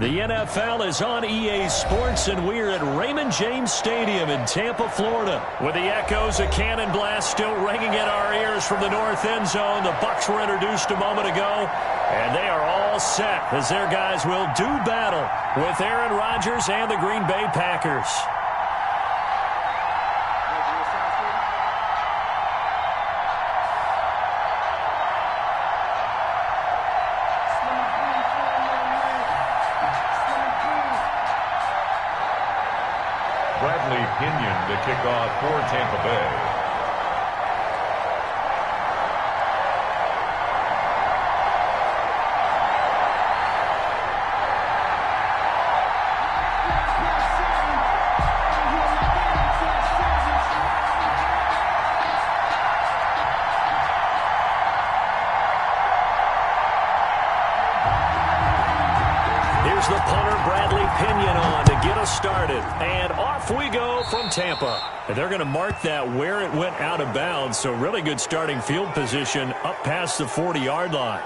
The NFL is on EA Sports, and we're at Raymond James Stadium in Tampa, Florida. With the echoes of Cannon Blast still ringing in our ears from the north end zone, the Bucs were introduced a moment ago, and they are all set as their guys will do battle with Aaron Rodgers and the Green Bay Packers. Bradley Pinion to kick off for Tampa Bay. Here's the punter, Bradley Pinion, on to get us started. And off we go from Tampa. And they're going to mark that where it went out of bounds. So really good starting field position up past the 40-yard line.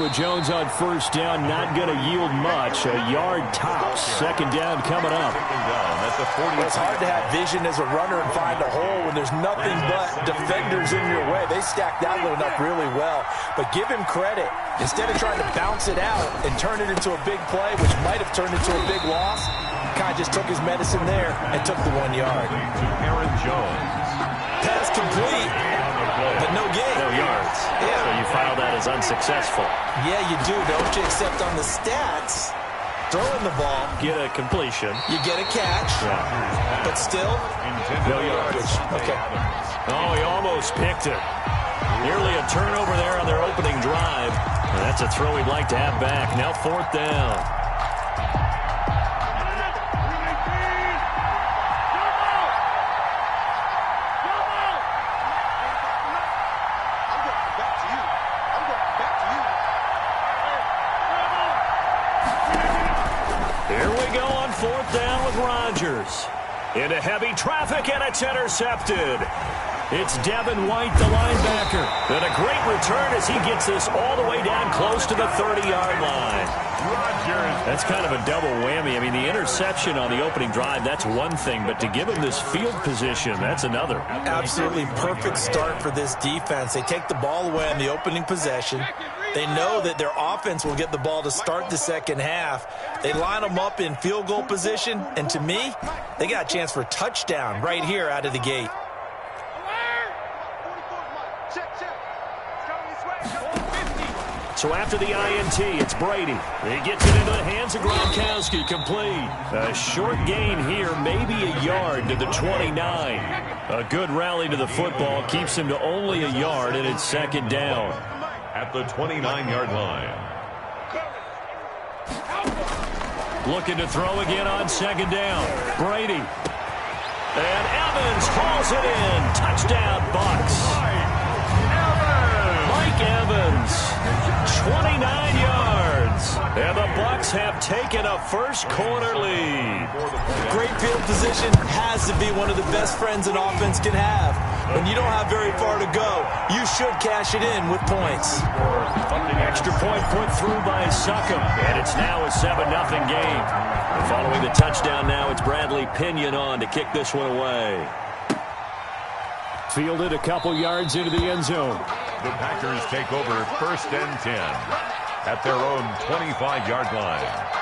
Jones on first down, not going to yield much. A yard tops. Second down coming up. It's hard to have vision as a runner and find a hole when there's nothing but defenders in your way. They stacked that one up really well. But give him credit. Instead of trying to bounce it out and turn it into a big play, which might have turned into a big loss, kind of just took his medicine there and took the 1 yard. To Aaron Jones. Pass complete, but no gain. No yards. Yeah. So you file that as unsuccessful. Yeah, you do, don't you? Except on the stats, throwing the ball, Get a completion. you get a catch, but still, No yards. Okay. Oh, he almost picked it. Nearly a turnover there on their opening drive. And that's a throw he'd like to have back. Now fourth down. Here we go on fourth down with Rodgers. Into heavy traffic, and it's intercepted. It's Devin White, the linebacker. And a great return as he gets this all the way down close to the 30-yard line. Rodgers. That's kind of a double whammy. I mean, the interception on the opening drive, that's one thing. But to give him this field position, that's another. Absolutely perfect start for this defense. They take the ball away on the opening possession. They know that their offense will get the ball to start the second half. They line them up in field goal position, and to me, they got a chance for a touchdown right here out of the gate. So after the INT, it's Brady. He gets it into the hands of Gronkowski, complete. A short gain here, maybe a yard to the 29. A good rally to the football keeps him to only a yard, and it's second down. At the 29-yard line. Looking to throw again on second down. Brady. And Evans hauls it in. Touchdown, Bucs. Mike Evans. 29 yards. And the Bucs have taken a first quarter lead. Great field position has to be one of the best friends an offense can have. When you don't have very far to go, you should cash it in with points. Extra point put through by Succop. And it's now a 7-0 game. And following the touchdown now, it's Bradley Pinion on to kick this one away. Fielded a couple yards into the end zone. The Packers take over first and 10 at their own 25-yard line.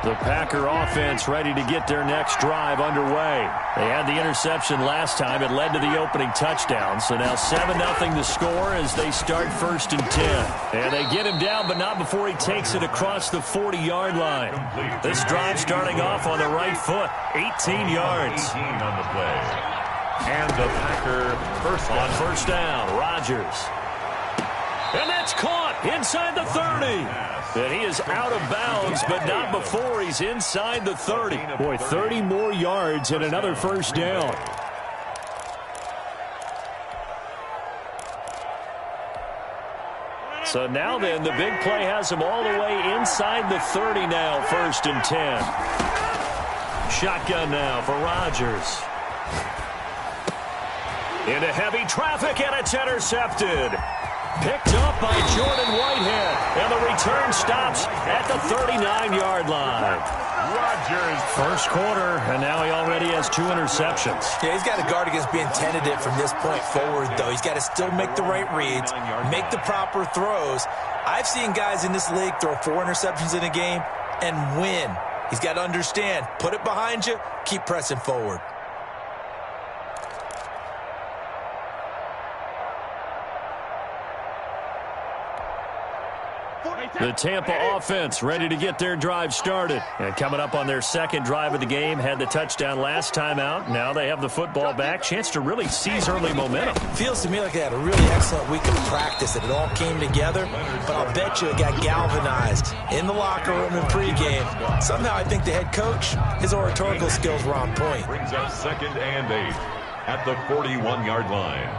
The Packer offense ready to get their next drive underway. They had the interception last time. It led to the opening touchdown. So now 7-0 the score as they start first and 10. And they get him down, but not before he takes it across the 40-yard line. This drive starting off on the right foot. 18 yards. 18 on the play. And the Packer first down. On first down, Rodgers. And that's caught. inside the 30. And he is out of bounds, but not before he's inside the 30. Boy, 30 more yards and another first down. So now then, the big play has him all the way inside the 30 now, 1st and 10. Shotgun now for Rodgers. Into heavy traffic, and it's intercepted. Picked up by Jordan Whitehead, and the return stops at the 39-yard line. Rodgers. First quarter, and now he already has 2 interceptions. Yeah, he's got to guard against being tentative from this point forward, though. He's got to still make the right reads, make the proper throws. I've seen guys in this league throw 4 interceptions in a game and win. He's got to understand, put it behind you, keep pressing forward. The Tampa offense ready to get their drive started. And coming up on their second drive of the game, had the touchdown last time out. Now they have the football back. Chance to really seize early momentum. Feels to me like they had a really excellent week of practice, and it all came together. But I'll bet you it got galvanized in the locker room in pregame. Somehow I think the head coach, his oratorical skills were on point. Brings up 2nd and 8 at the 41-yard line.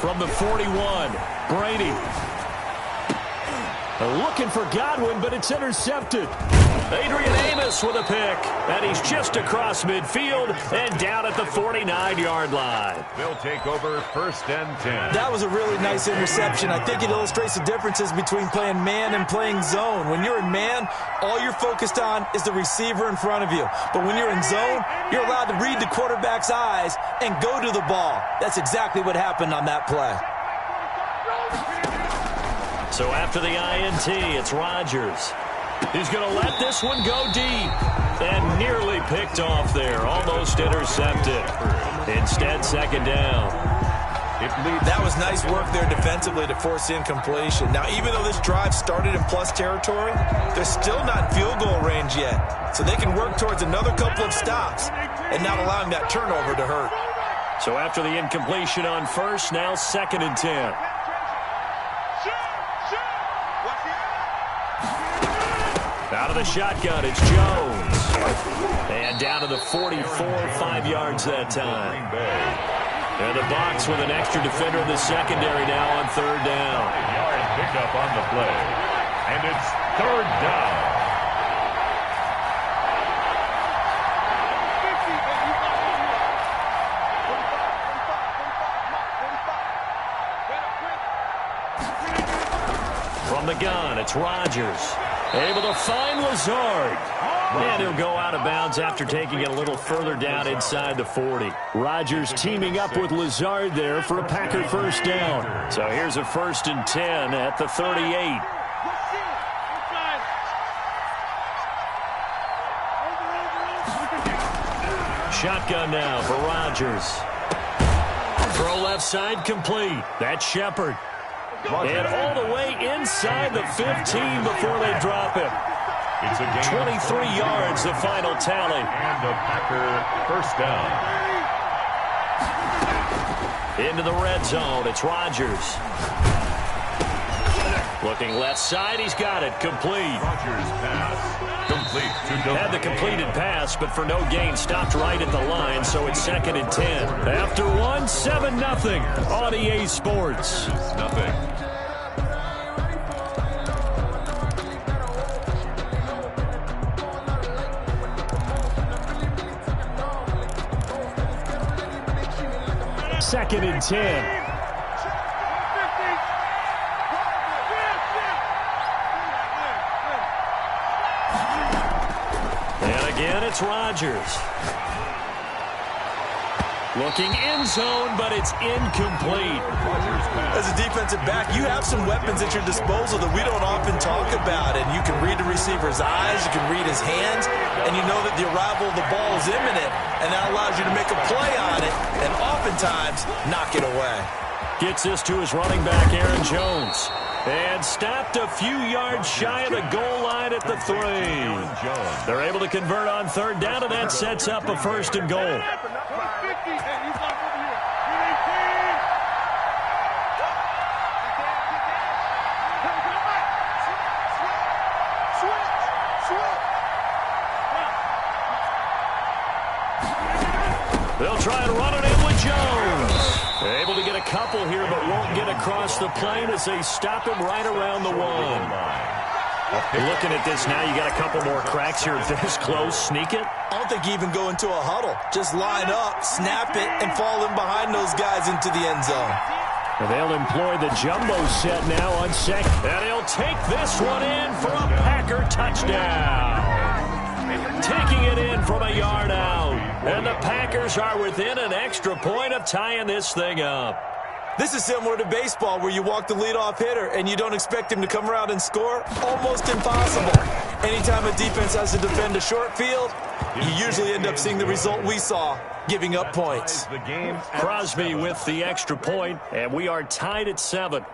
From the 41, Brady. Looking for Godwin, but it's intercepted. Adrian Amos with a pick, and he's just across midfield and down at the 49-yard line. They'll take over 1st and 10. That was a really nice interception. I think it illustrates the differences between playing man and playing zone. When you're in man, all you're focused on is the receiver in front of you. But when you're in zone, you're allowed to read the quarterback's eyes and go to the ball. That's exactly what happened on that play. So after the INT, it's Rodgers. He's going to let this one go deep. And nearly picked off there. Almost intercepted. Instead, 2nd down. That was nice work there defensively to force incompletion. Now, even though this drive started in plus territory, they're still not in field goal range yet. So they can work towards another couple of stops and not allowing that turnover to hurt. So after the incompletion on first, now 2nd and 10. Out of the shotgun, it's Jones. And down to the 44, 5 yards that time. And the box with an extra defender in the secondary now on 3rd down. Yard pickup on the play. And it's 3rd down. From the gun, it's Rodgers. Able to find Lazard. And he'll go out of bounds after taking it a little further down inside the 40. Rodgers teaming up with Lazard there for a Packer first down. So here's a 1st and 10 at the 38. Shotgun now for Rodgers. Throw left side complete. That's Shepard. And all the way inside the 15 before they drop him. It's a gain 23 yards, the final tally. And a Packer first down. Into the red zone, it's Rodgers. Looking left side, he's got it, complete. Rodgers pass, complete to Had the completed pass, but for no gain, stopped right at the line, so it's 2nd and 10. After 1, 7-0 on EA Sports. Nothing. Second and 10. And again, it's Rodgers. Looking end zone, but it's incomplete. As a defensive back, you have some weapons at your disposal that we don't often talk about. And you can read the receiver's eyes, you can read his hands, and you know that the arrival of the ball is imminent. And that allows you to make a play on it and oftentimes knock it away. Gets this to his running back, Aaron Jones. And stopped a few yards shy of the goal line at the 3. They're able to convert on third down, and that sets up a 1st and goal. They'll try and run it in with Jones. They're able to get a couple here, but won't get across the plane as they stop him right around the 1. Looking at this now, you got a couple more cracks here this close. Sneak it? I don't think you even go into a huddle. Just line up, snap it, and fall in behind those guys into the end zone. And they'll employ the jumbo set now on second. And he'll take this one in for a Packer touchdown. Taking it in from a yard out. And the Packers are within an extra point of tying this thing up. This is similar to baseball where you walk the leadoff hitter and you don't expect him to come around and score. Almost impossible. Anytime a defense has to defend a short field, you usually end up seeing the result we saw, giving up points. Crosby with the extra point, and we are tied at 7.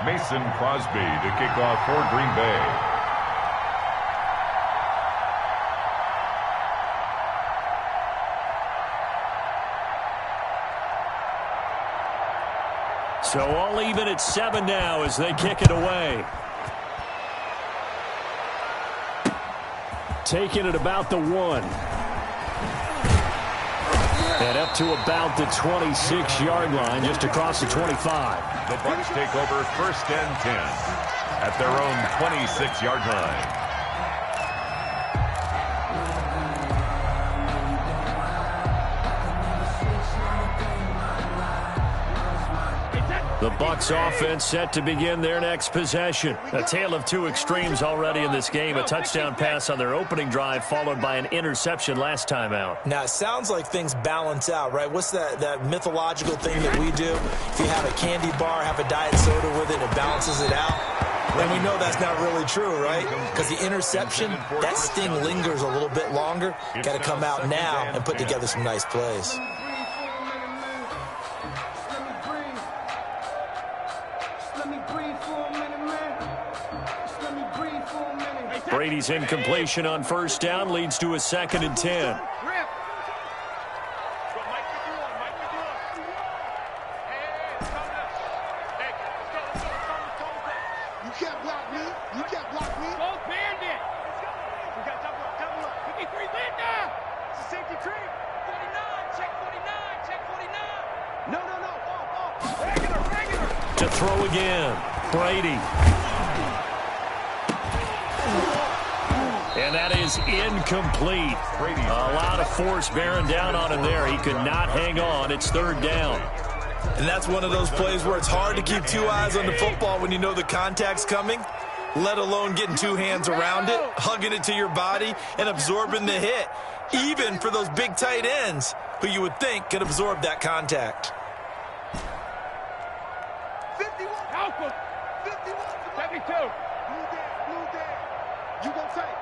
Mason Crosby to kick off for Green Bay. So all even at 7 now as they kick it away. Taking it about the 1. And up to about the 26-yard line, just across the 25. The Bucs take over 1st and 10 at their own 26-yard line. The Bucs offense set to begin their next possession. A tale of two extremes already in this game. A touchdown pass on their opening drive followed by an interception last time out. Now, it sounds like things balance out, right? What's that mythological thing that we do? If you have a candy bar, have a diet soda with it, it balances it out. And we know that's not really true, right? Because the interception, that sting lingers a little bit longer. Got to come out now and put together some nice plays. Brady's incompletion on 1st down leads to a 2nd and 10. To throw again, Brady. And that is incomplete. A lot of force bearing down on him there. He could not hang on. It's 3rd down. And that's one of those plays where it's hard to keep two eyes on the football when you know the contact's coming, let alone getting two hands around it, hugging it to your body, and absorbing the hit, even for those big tight ends who you would think could absorb that contact. 51. Help him. 51. 72. Blue day. You gon' take.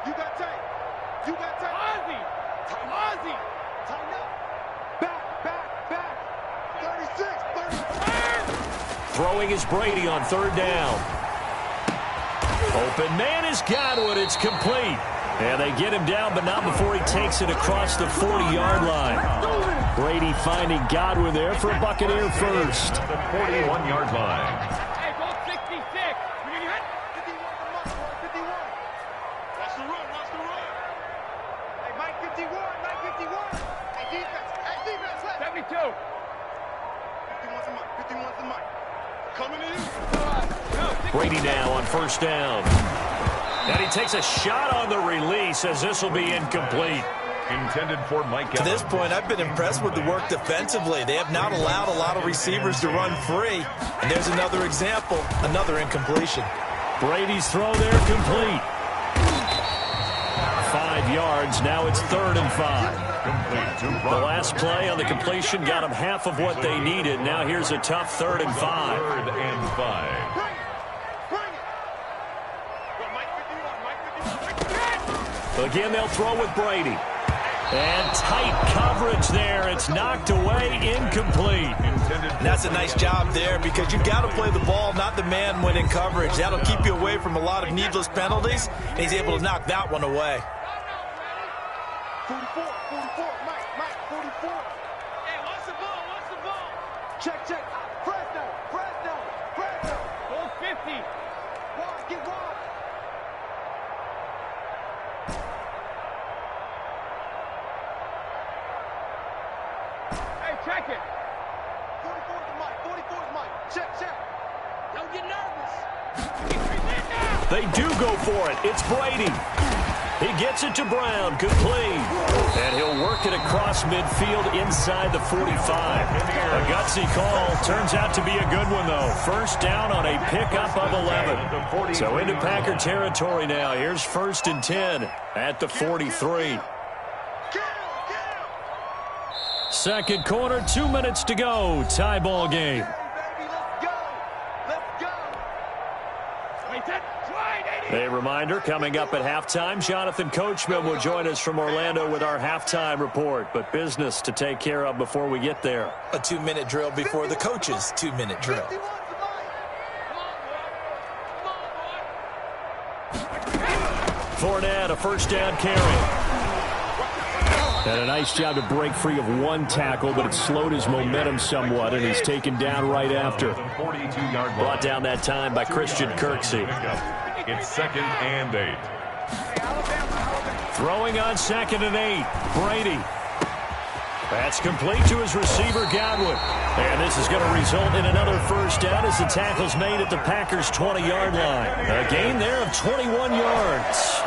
You got tape. You got tape. Ozzy. Ozzy. Tighten up. Back. 36. Throwing is Brady on 3rd down. Open man is Godwin. It's complete. And they get him down, but not before he takes it across the 40-yard line. Brady finding Godwin there for a Buccaneer first. The 41-yard line. Hey, go 66. We need hit. 51. Watch the run. Hey, Mike 51. Hey, defense. Left. 72. 51's the mic. Coming in. Brady now on 1st down. And he takes a shot on the release as this will be incomplete. intended for Mike To Evans. this point, I've been impressed with the work defensively. They have not allowed a lot of receivers to run free. And there's another example, another incompletion. Brady's throw there complete. 5 yards. Now it's 3rd and 5. The last play on the completion got them half of what they needed. Now here's a tough 3rd and 5. 3rd and 5. Again, they'll throw with Brady. And tight coverage there. It's knocked away, incomplete. And that's a nice job there because you've got to play the ball, not the man when in coverage. That'll keep you away from a lot of needless penalties, and he's able to knock that one away. 44, Mike, 44. Hey, what's the ball? Check. Fresno. 450. Wide, get wide. Hey, check it. 44's Mike. Check. Don't get nervous. They do go for it. It's Brady. He gets it to Brown, complete. And he'll work it across midfield inside the 45. A gutsy call. Turns out to be a good one, though. First down on a pickup of 11. So into Packer territory now. Here's 1st and 10 at the 43. Second quarter, 2 minutes to go. Tie ball game. A reminder, coming up at halftime, Jonathan Coachman will join us from Orlando with our halftime report. But business to take care of before we get there. A 2-minute drill before the coach's 2-minute drill. Fournette, a first down carry. And a nice job to break free of one tackle, but it slowed his momentum somewhat, and he's taken down right after. Brought down that time by Christian Kirksey. It's 2nd and 8. Throwing on 2nd and 8. Brady. That's complete to his receiver, Godwin. And this is going to result in another first down as the tackle's made at the Packers' 20-yard line. A gain there of 21 yards.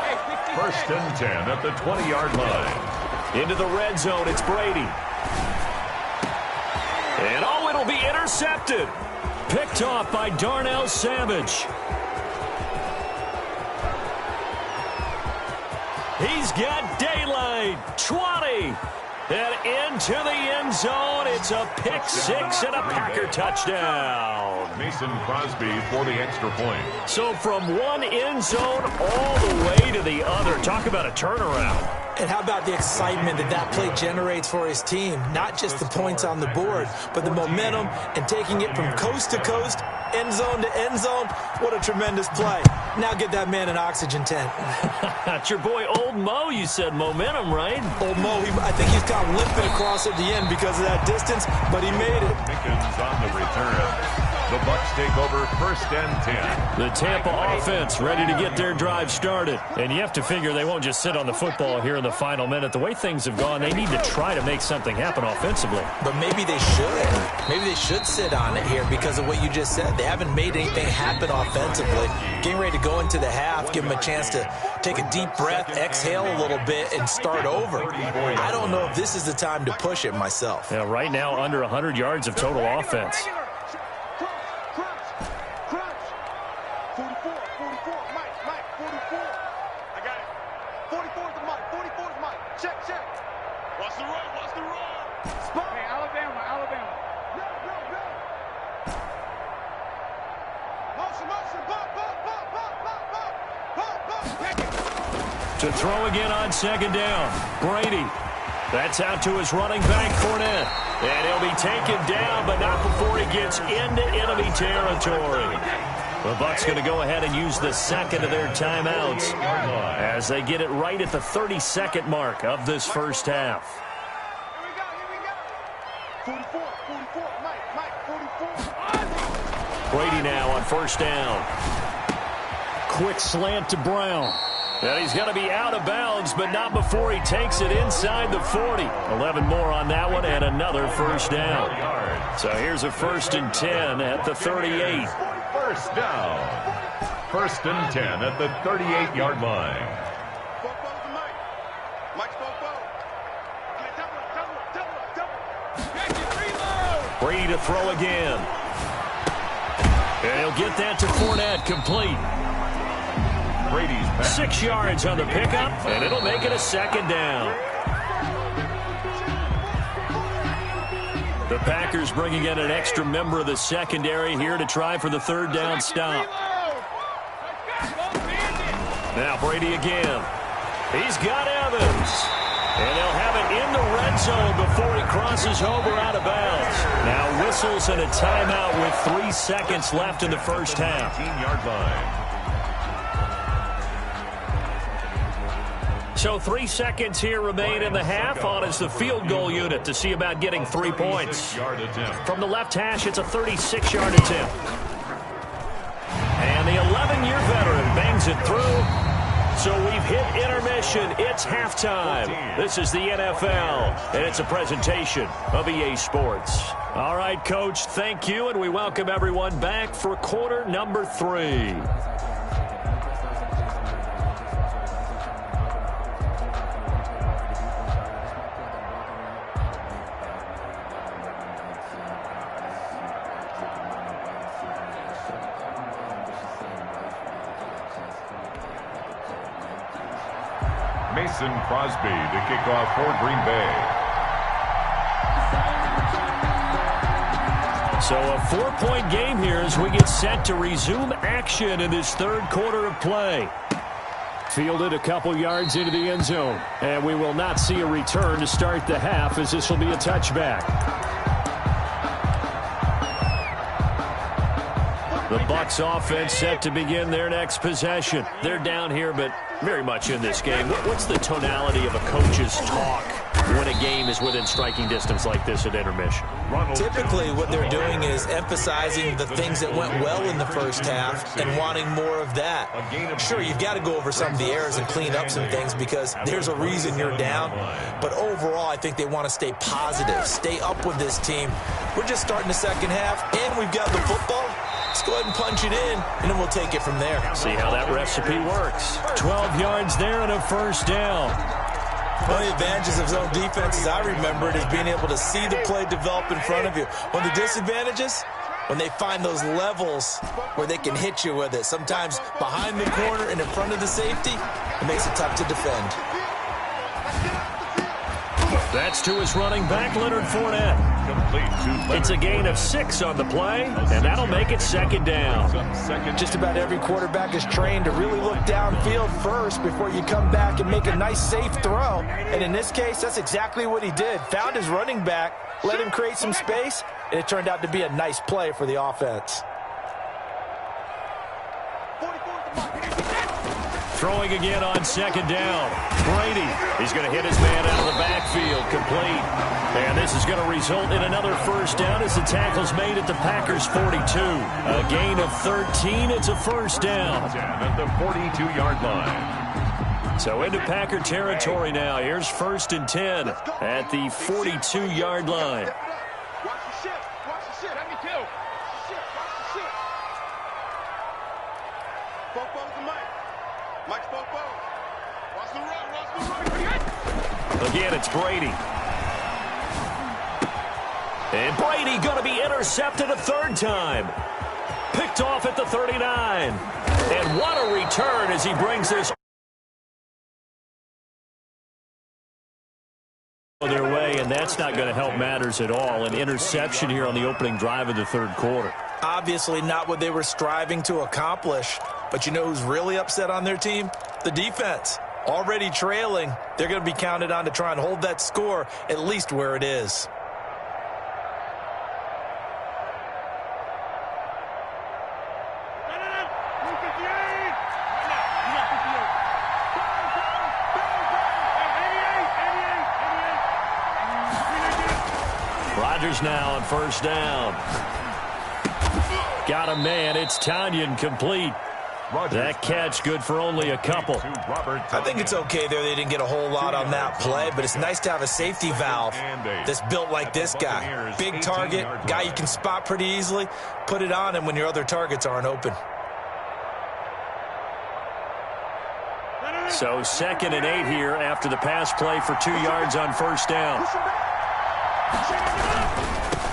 1st and 10 at the 20-yard line. Into the red zone, it's Brady. And oh, it'll be intercepted. Picked off by Darnell Savage. He's got daylight. 20. And into the end zone. It's a pick six and a Packer touchdown. Mason Crosby for the extra point. So from one end zone all the way to the other. Talk about a turnaround. And how about the excitement that play generates for his team? Not just the points on the board, but the momentum and taking it from coast to coast, end zone to end zone. What a tremendous play. Now get that man an oxygen tent. That's your boy Old Mo. You said momentum, right? Old Mo, I think he's got limping across at the end because of that distance, but he made it. Pickens on the return. The Bucs take over 1st and 10. The Tampa offense ready to get their drive started. And you have to figure they won't just sit on the football here in the final minute. The way things have gone, they need to try to make something happen offensively. But maybe they should. Maybe they should sit on it here because of what you just said. They haven't made anything happen offensively. Getting ready to go into the half, give them a chance to take a deep breath, exhale a little bit, and start over. I don't know if this is the time to push it myself. Yeah, right now under 100 yards of total offense. 44, Mike, 44. I got it. 44's Mike. Check. Watch the run. Spot. Hey, Alabama. No. Motion. Bop. To throw again on 2nd down. Brady. That's out to his running back, Fournette. And he'll be taken down, but not before he gets into enemy territory. The Bucs going to go ahead and use the second of their timeouts as they get it right at the 32nd mark of this first half. Here we go. 44, Mike, 44. Brady now on first down. Quick slant to Brown. And he's going to be out of bounds, but not before he takes it inside the 40. 11 more on that one and another first down. So here's a 1st and 10 at the 38. First down. 1st and 10 at the 38-yard line. Mike's Bobo. Brady to throw again. And he'll get that to Fournette, complete. Brady's pass. 6 yards on the pickup, and it'll make it a second down. The Packers bringing in an extra member of the secondary here to try for the third down stop. Now Brady again. He's got Evans. And they'll have it in the red zone before he crosses over out of bounds. Now whistles and a timeout with 3 seconds left in the first half. 18-yard line. So 3 seconds here remain in the half on as the field goal unit to see about getting 3 points. From the left hash, it's a 36-yard attempt. And the 11-year veteran bangs it through. So we've hit intermission. It's halftime. This is the NFL, and it's a presentation of EA Sports. All right, Coach, thank you, and we welcome everyone back for quarter number 3. Mason Crosby to kick off for Green Bay. So a 4-point game here as we get set to resume action in this third quarter of play. Fielded a couple yards into the end zone. And we will not see a return to start the half as this will be a touchback. The Bucs offense set to begin their next possession. They're down here, but very much in this game. What's the tonality of a coach's talk when a game is within striking distance like this at intermission? Typically, what they're doing is emphasizing the things that went well in the first half and wanting more of that. Sure, you've got to go over some of the errors and clean up some things because there's a reason you're down. But overall, I think they want to stay positive, stay up with this team. We're just starting the second half, and we've got the football. Let's go ahead and punch it in, and then we'll take it from there. See how that recipe works. 12 yards there and a first down. One of the advantages of zone defense, as I remember it, is being able to see the play develop in front of you. One of the disadvantages, when they find those levels where they can hit you with it, sometimes behind the corner and in front of the safety, it makes it tough to defend. That's to his running back, Leonard Fournette. It's a gain of 6 on the play, and that'll make it second down. Just about every quarterback is trained to really look downfield first before you come back and make a nice, safe throw. And in this case, that's exactly what he did. Found his running back, let him create some space, and it turned out to be a nice play for the offense. Throwing again on second down. Brady, he's going to hit his man out of the backfield, complete. And this is going to result in another first down as the tackle's made at the Packers' 42. A gain of 13, it's a first down. At the 42-yard line. So into Packer territory now. Here's 1st and 10 at the 42-yard line. Watch the shit. Watch the shit. Let me kill. Watch the shit. Bobo's the mic. Mike's Bobo. Watch the run. Watch the run. Again, it's Brady. And Brady going to be intercepted a third time. Picked off at the 39. And what a return as he brings this their way, and that's not going to help matters at all. An interception here on the opening drive of the third quarter. Obviously not what they were striving to accomplish. But you know who's really upset on their team? The defense. Already trailing. They're going to be counted on to try and hold that score at least where it is. Rodgers now on first down. Got a man. It's Tonyan complete. That catch good for only a couple. I think it's okay there. They didn't get a whole lot on that play, but it's nice to have a safety valve that's built like this guy. Big target, guy you can spot pretty easily. Put it on him when your other targets aren't open. So 2nd and 8 here after the pass play for 2 yards on first down.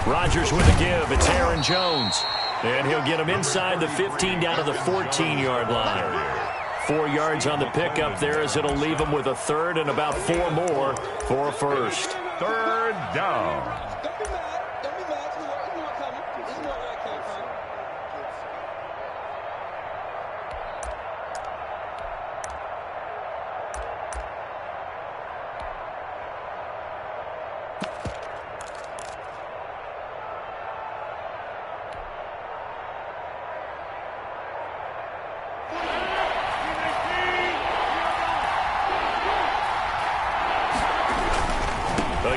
Rodgers with a give. It's Aaron Jones. And he'll get him inside the 15 down to the 14-yard line. 4 yards on the pickup there as it'll leave him with a third and about 4 more for a first. Third down.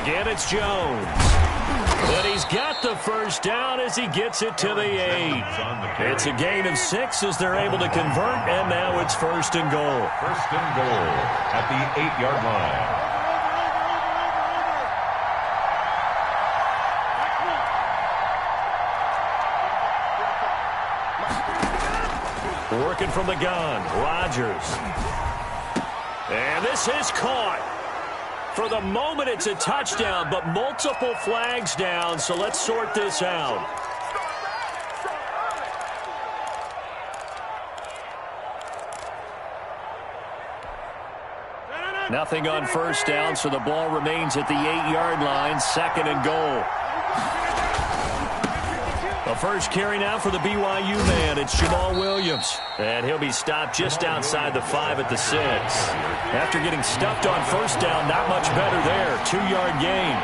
Again, it's Jones. But he's got the first down as he gets it to the 8. It's a gain of 6 as they're able to convert, and now it's first and goal. First and goal at the 8-yard line. Working from the gun, Rodgers. And this is caught. For the moment, it's a touchdown, but multiple flags down, so let's sort this out. Nothing on first down, so the ball remains at the 8-yard line, second and goal. The first carry now for the BYU man. It's Jamal Williams. And he'll be stopped just outside the 5 at the 6. After getting stuffed on first down, not much better there. 2-yard gain.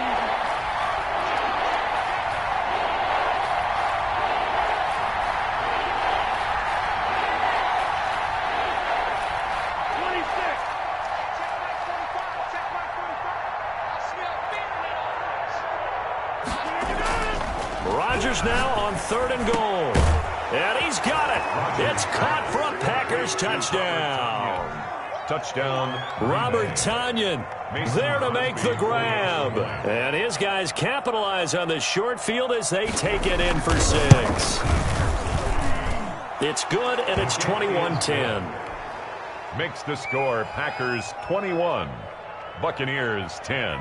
Rodgers now on third and goal. And he's got it. It's caught for a Packers touchdown. Touchdown. Robert Tonyan there to make the grab. And his guys capitalize on the short field as they take it in for 6. It's good, and it's 21-10. Makes the score Packers 21, Buccaneers 10.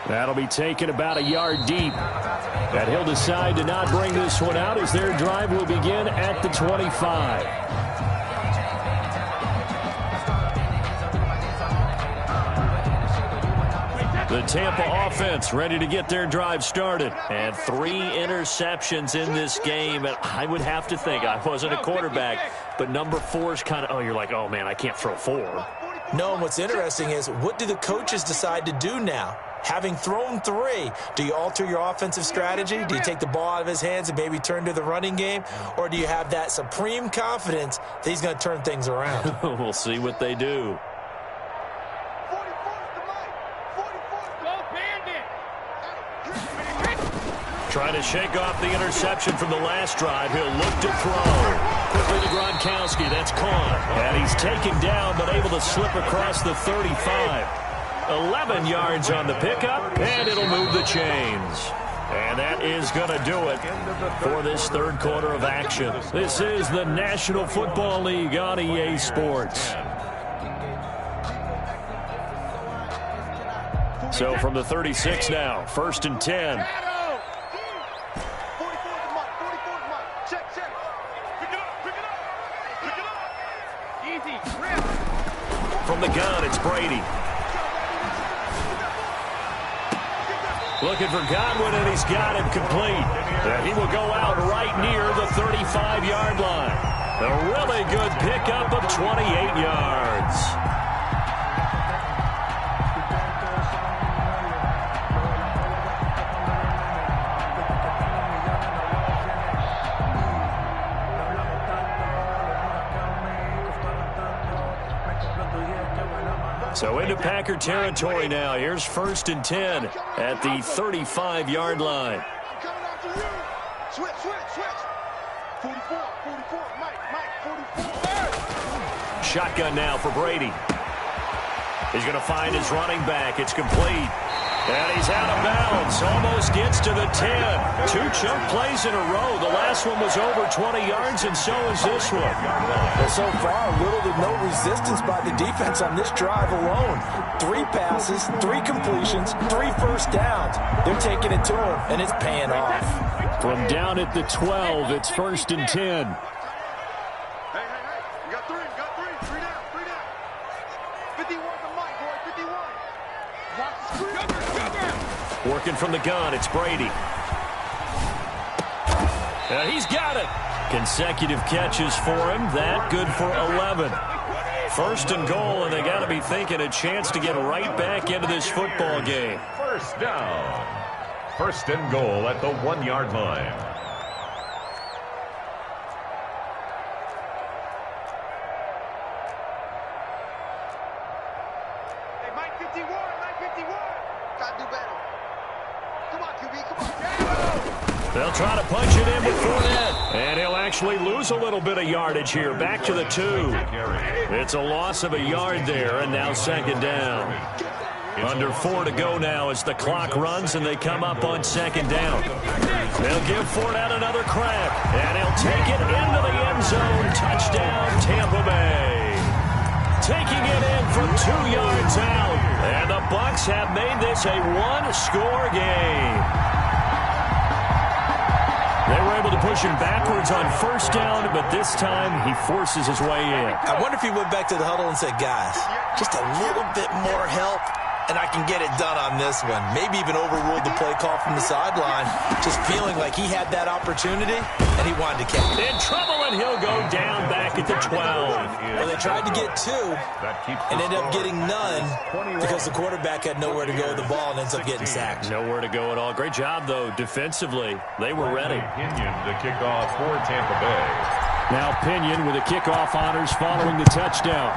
That'll be taken about a yard deep. And he'll decide to not bring this one out as their drive will begin at the 25. The Tampa offense ready to get their drive started. And 3 interceptions in this game. And I would have to think, I wasn't a quarterback, but number 4 is kind of, you're like, oh, man, I can't throw 4. No, and what's interesting is, what do the coaches decide to do now? Having thrown 3, do you alter your offensive strategy? Do you take the ball out of his hands and maybe turn to the running game? Or do you have that supreme confidence that he's going to turn things around? We'll see what they do. Trying to shake off the interception from the last drive. He'll look to throw. Quickly to Gronkowski. That's caught. And he's taken down but able to slip across the 35. 11 yards on the pickup, and it'll move the chains. And that is going to do it for this third quarter of action. This is the National Football League on EA Sports. So from the 36 now, first and 10. From the gun, it's Brady. Looking for Godwin, and he's got him complete. And he will go out right near the 35-yard line. A really good pickup of 28 yards. So into Packer territory now. Here's first and 10 at the 35-yard line. Switch. 44, Mike, 44. Shotgun now for Brady. He's going to find his running back. It's complete. And he's out of bounds. Almost gets to the 10. 2 chunk plays in a row. The last one was over 20 yards, and so is this one. Well, so far, little to no resistance by the defense on this drive alone. 3 passes, 3 completions, 3 first downs. They're taking it to him, and it's paying off. From down at the 12, it's 1st and 10. Hey, you got 3, 3 down. 51 the mic, boy, 51. Watch the screen. Working from the gun, it's Brady. He's got it. Consecutive catches for him. That good for 11. 1st and goal, and they got to be thinking a chance to get right back into this football game. First down. 1st and goal at the 1-yard line. Hey, Mike 51. Gotta do better. Come on, QB, come on. They'll try to punch it in with Fournette. And he'll actually lose a little bit of yardage here. Back to the 2. It's a loss of a yard there, and now 2nd down. Under 4 to go now as the clock runs, and they come up on 2nd down. They'll give Fournette another crack, and he'll take it into the end zone. Touchdown, Tampa Bay. Taking it in from 2 yards out. And the Bucs have made this a 1-score game. They were able to push him backwards on 1st down, but this time he forces his way in. I wonder if he went back to the huddle and said, guys, just a little bit more help, and I can get it done on this one. Maybe even overruled the play call from the sideline, just feeling like he had that opportunity, and he wanted to catch it. In trouble, and he'll go down back at the 12. Well, they tried to get 2 and ended up getting none because the quarterback had nowhere to go with the ball and ends up getting sacked. Nowhere to go at all. Great job, though, defensively. They were ready. Pinion to kick off for Tampa Bay. Now Pinion with the kickoff honors following the touchdown.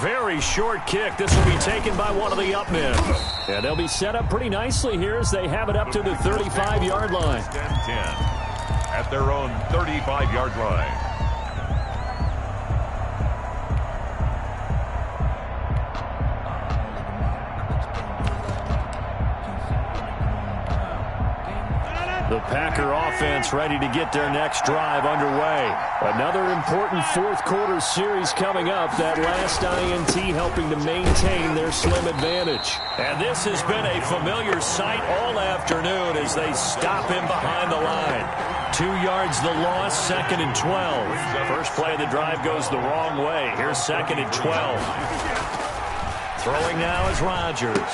Very short kick. This will be taken by one of the up men. And they'll be set up pretty nicely here as they have it up to the 35-yard line. 10 at their own 35-yard line. The Packer offense ready to get their next drive underway. Another important 4th quarter series coming up. That last INT helping to maintain their slim advantage. And this has been a familiar sight all afternoon as they stop him behind the line. 2 yards the loss, 2nd and 12. First play of the drive goes the wrong way. Here's 2nd and 12. Throwing now is Rodgers.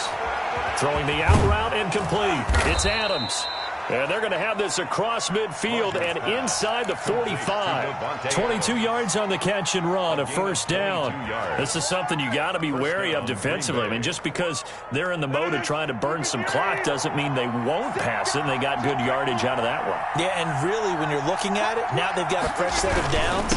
Throwing the out route, incomplete. It's Adams. And they're going to have this across midfield and inside the 45. 22 yards on the catch and run, a 1st down. This is something you got to be wary of defensively. I mean, just because they're in the mode of trying to burn some clock doesn't mean they won't pass it. And they got good yardage out of that one. Yeah, and really, when you're looking at it, now they've got a fresh set of downs.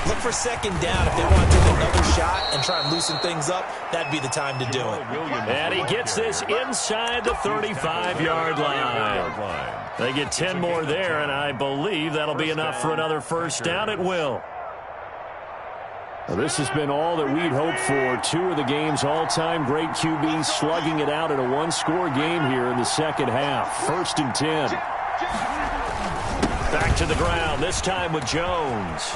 Look for 2nd down. If they want to take another shot and try and loosen things up, that'd be the time to do it. And he gets this inside the 35-yard line. They get 10 more there, and I believe that'll be enough for another 1st down. It will. Well, this has been all that we'd hoped for. 2 of the game's all-time great QBs slugging it out in a 1-score game here in the 2nd half. 1st and 10. Back to the ground, this time with Jones.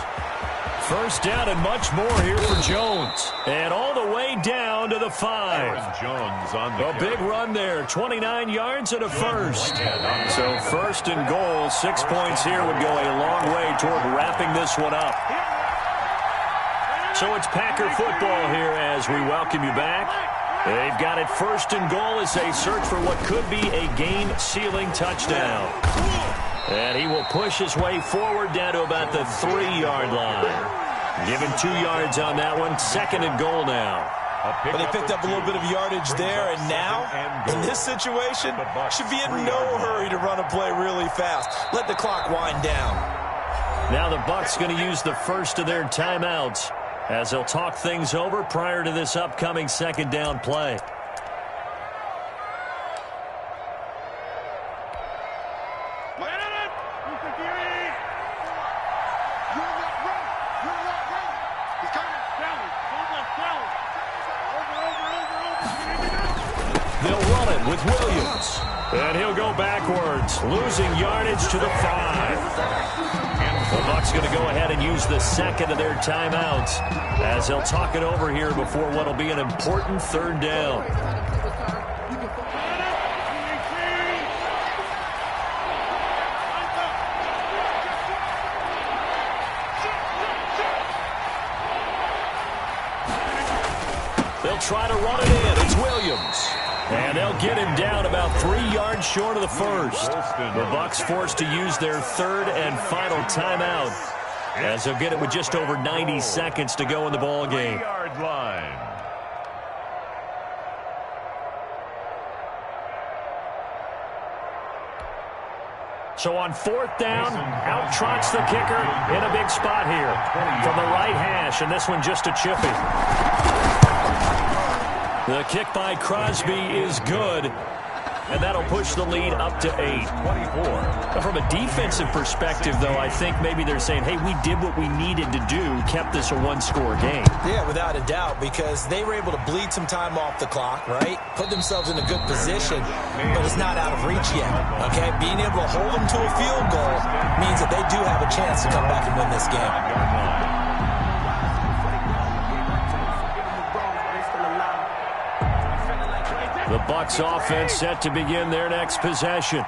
1st down and much more here for Jones. And all the way down to the 5. Jones on the a big run there. 29 yards and a 1st. So 1st and goal. 6 points here would go a long way toward wrapping this one up. So it's Packer football here as we welcome you back. They've got it 1st and goal as they search for what could be a game-sealing touchdown. And he will push his way forward down to about the 3-yard line. Give him 2 yards on that one. 2nd and goal now. But they picked up a little bit of yardage there, and now, in this situation, should be in no hurry to run a play really fast. Let the clock wind down. Now the Bucs going to use the first of their timeouts as they'll talk things over prior to this upcoming 2nd down play. They'll run it with Williams. And he'll go backwards, losing yardage to the 5. The Bucs going to go ahead and use the second of their timeouts as they'll talk it over here before what will be an important third down. They'll try to run it in. It's Williams. And they'll get him down about 3 yards short of the first. The Bucs forced to use their third and final timeout as they'll get it with just over 90 seconds to go in the ball game. 3-yard line. So on 4th down, out trots the kicker in a big spot here from the right hash, and this one just a chippy. The kick by Crosby is good, and that'll push the lead up to 8. 24. From a defensive perspective, though, I think maybe they're saying, hey, we did what we needed to do, kept this a one-score game. Yeah, without a doubt, because they were able to bleed some time off the clock, right? Put themselves in a good position, but it's not out of reach yet, okay? Being able to hold them to a field goal means that they do have a chance to come back and win this game. The Bucs offense set to begin their next possession.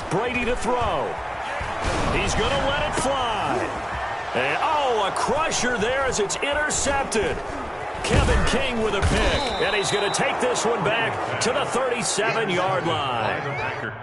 Brady to throw. He's going to let it fly. And, oh, a crusher there as it's intercepted. Kevin King with a pick. And he's going to take this one back to the 37-yard line.